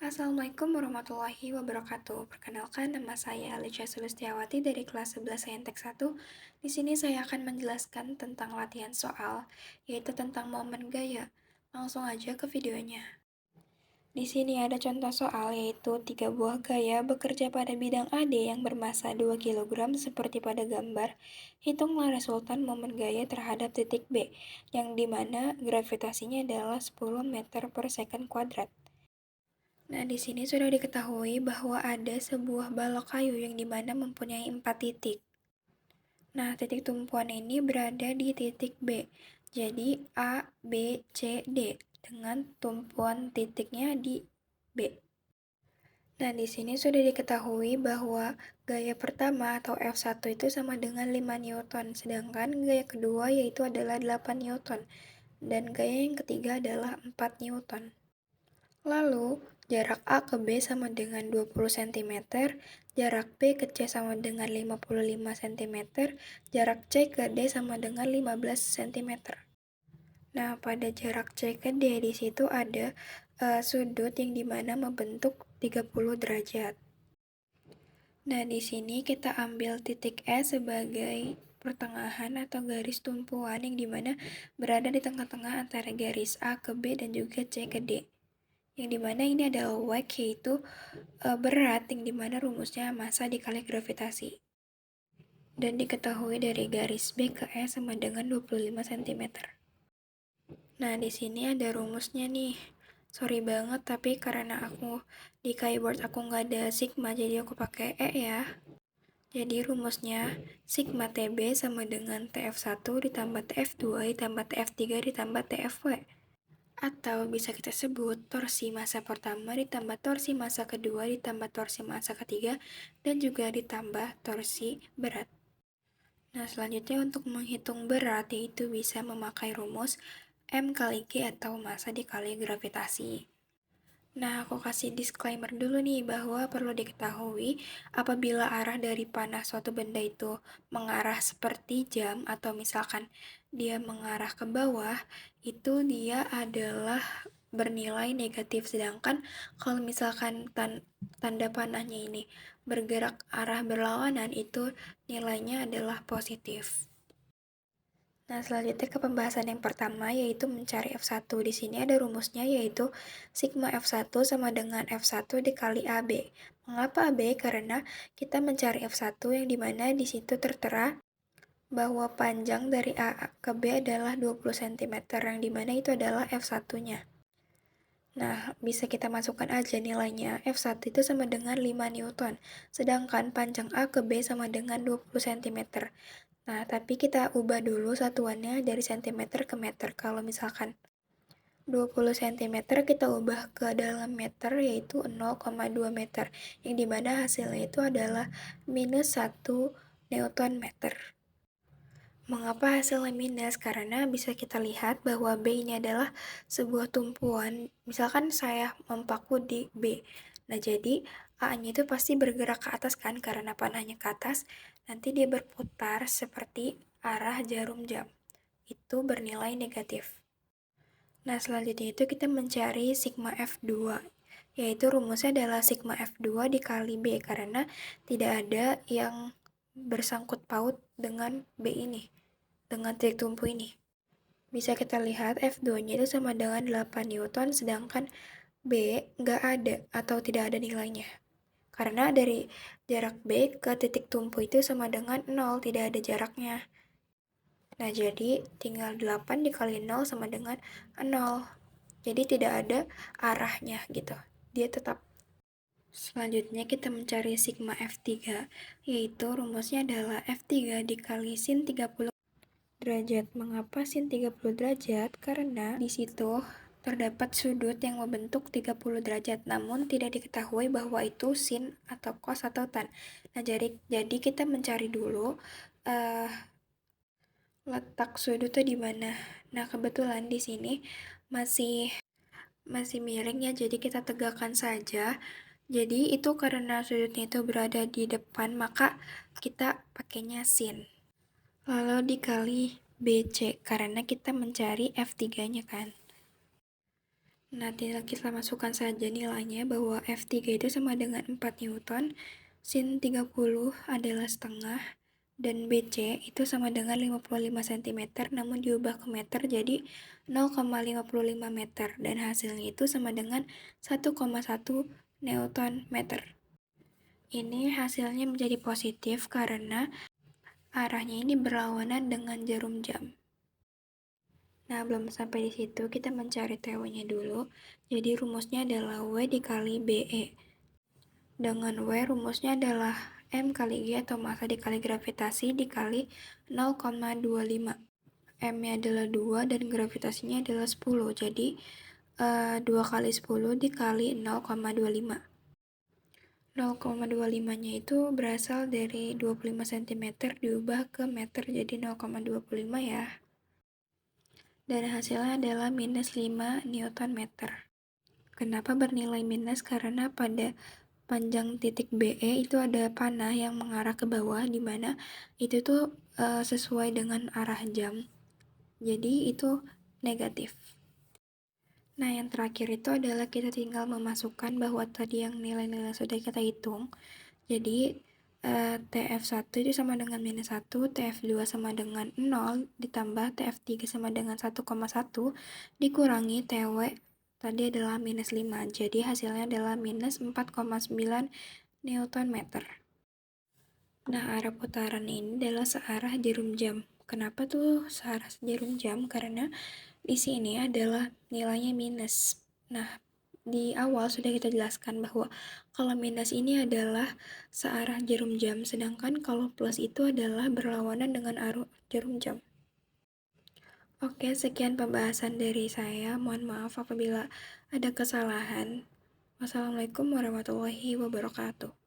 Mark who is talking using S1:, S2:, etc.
S1: Assalamualaikum warahmatullahi wabarakatuh. Perkenalkan, nama saya Alicia Sulistiawati dari kelas 11 Saintek 1. Di sini saya akan menjelaskan tentang latihan soal, yaitu tentang momen gaya. Langsung aja ke videonya. Di sini ada contoh soal, yaitu 3 buah gaya bekerja pada bidang AD yang bermassa 2 kg seperti pada gambar. Hitunglah resultan momen gaya terhadap titik B, yang dimana gravitasinya adalah 10 meter per second kuadrat. Nah, di sini sudah diketahui bahwa ada sebuah balok kayu yang dimana mempunyai 4 titik. Nah, titik tumpuan ini berada di titik B. Jadi, A, B, C, D dengan tumpuan titiknya di B. Nah, di sini sudah diketahui bahwa gaya pertama atau F1 itu sama dengan 5 Newton, sedangkan gaya kedua yaitu adalah 8 Newton, dan gaya yang ketiga adalah 4 Newton. Lalu, jarak A ke B sama dengan 20 cm, jarak B ke C sama dengan 55 cm, jarak C ke D sama dengan 15 cm. Nah, pada jarak C ke D di situ ada sudut yang dimana membentuk 30 derajat. Nah, di sini kita ambil titik E sebagai pertengahan atau garis tumpuan yang dimana berada di tengah-tengah antara garis A ke B dan juga C ke D. Yang dimana ini adalah WAC, yaitu berat, yang dimana rumusnya massa dikali gravitasi. Dan diketahui dari garis B ke E sama dengan 25 cm. Nah, di sini ada rumusnya nih. Sorry banget, tapi karena aku di keyboard aku nggak ada sigma, jadi aku pakai E ya. Jadi rumusnya sigma TB sama dengan TF1 ditambah TF2 ditambah TF3 ditambah TFW. Atau bisa kita sebut torsi massa pertama ditambah torsi massa kedua ditambah torsi massa ketiga dan juga ditambah torsi berat. Nah, selanjutnya untuk menghitung berat yaitu bisa memakai rumus M kali G atau massa dikali gravitasi. Nah, aku kasih disclaimer dulu nih bahwa perlu diketahui apabila arah dari panah suatu benda itu mengarah seperti jam atau misalkan dia mengarah ke bawah, itu dia adalah bernilai negatif. Sedangkan kalau misalkan tanda panahnya ini bergerak arah berlawanan, itu nilainya adalah positif. Nah, selanjutnya ke pembahasan yang pertama, yaitu mencari F1. Di sini ada rumusnya, yaitu sigma F1 sama dengan F1 dikali AB. Mengapa AB? Karena kita mencari F1 yang dimana di situ tertera bahwa panjang dari A ke B adalah 20 cm, yang dimana itu adalah F1-nya. Nah, bisa kita masukkan aja nilainya. F1 itu sama dengan 5 Newton, sedangkan panjang A ke B sama dengan 20 cm. Nah, tapi kita ubah dulu satuannya dari cm ke meter. Kalau misalkan 20 cm kita ubah ke dalam meter, yaitu 0,2 meter, yang dimana hasilnya itu adalah minus 1 Newton meter. Mengapa hasilnya minus? Karena bisa kita lihat bahwa B ini adalah sebuah tumpuan. Misalkan saya mempaku di B. Nah, jadi A-nya itu pasti bergerak ke atas kan, karena panahnya ke atas. Nanti dia berputar seperti arah jarum jam. Itu bernilai negatif. Nah, selanjutnya itu kita mencari sigma F2. Yaitu rumusnya adalah sigma F2 dikali B, karena tidak ada yang bersangkut paut dengan B ini, dengan titik tumpu ini. Bisa kita lihat F2-nya itu sama dengan 8 Newton, sedangkan B nggak ada atau tidak ada nilainya. Karena dari jarak B ke titik tumpu itu sama dengan 0, tidak ada jaraknya. Nah, jadi tinggal 8 dikali 0 sama dengan 0. Jadi tidak ada arahnya gitu. Dia tetap. Selanjutnya kita mencari sigma F3, yaitu rumusnya adalah F3 dikali sin 30 derajat. Mengapa sin 30 derajat? Karena di situ terdapat sudut yang membentuk 30 derajat, namun tidak diketahui bahwa itu sin atau cos atau tan. Nah, jadi kita mencari dulu letak sudutnya di mana. Nah, kebetulan di sini masih miring ya, jadi kita tegakkan saja. Jadi itu karena sudutnya itu berada di depan, maka kita pakainya sin. Lalu dikali BC, karena kita mencari F3-nya kan. Nah, tinggal kita masukkan saja nilainya bahwa F3 itu sama dengan 4 Newton, sin 30 adalah setengah, dan BC itu sama dengan 55 cm, namun diubah ke meter jadi 0,55 meter, dan hasilnya itu sama dengan 1,1 Newton meter. Ini hasilnya menjadi positif karena arahnya ini berlawanan dengan jarum jam. Nah, belum sampai di situ, kita mencari TW-nya dulu. Jadi, rumusnya adalah W dikali BE. Dengan W, rumusnya adalah M kali G atau massa dikali gravitasi dikali 0,25. M-nya adalah 2 dan gravitasinya adalah 10. Jadi, 2 kali 10 dikali 0,25. 0,25-nya itu berasal dari 25 cm diubah ke meter jadi 0,25 ya. Dan hasilnya adalah minus 5 Newton meter. Kenapa bernilai minus? Karena pada panjang titik BE itu ada panah yang mengarah ke bawah, di mana itu tuh sesuai dengan arah jam. Jadi itu negatif. Nah, yang terakhir itu adalah kita tinggal memasukkan bahwa tadi yang nilai-nilai sudah kita hitung. Jadi TF1 itu sama dengan minus 1, TF2 sama dengan 0, ditambah TF3 sama dengan 1,1, dikurangi TW tadi adalah minus 5. Jadi hasilnya adalah minus 4,9 Newton meter. Nah, arah putaran ini adalah searah jarum jam. Kenapa tuh searah jarum jam? Karena di sini adalah nilainya minus. Nah, di awal sudah kita jelaskan bahwa kalau minus ini adalah searah jarum jam, sedangkan kalau plus itu adalah berlawanan dengan arah jarum jam. Oke, sekian pembahasan dari saya. Mohon maaf apabila ada kesalahan. Wassalamualaikum warahmatullahi wabarakatuh.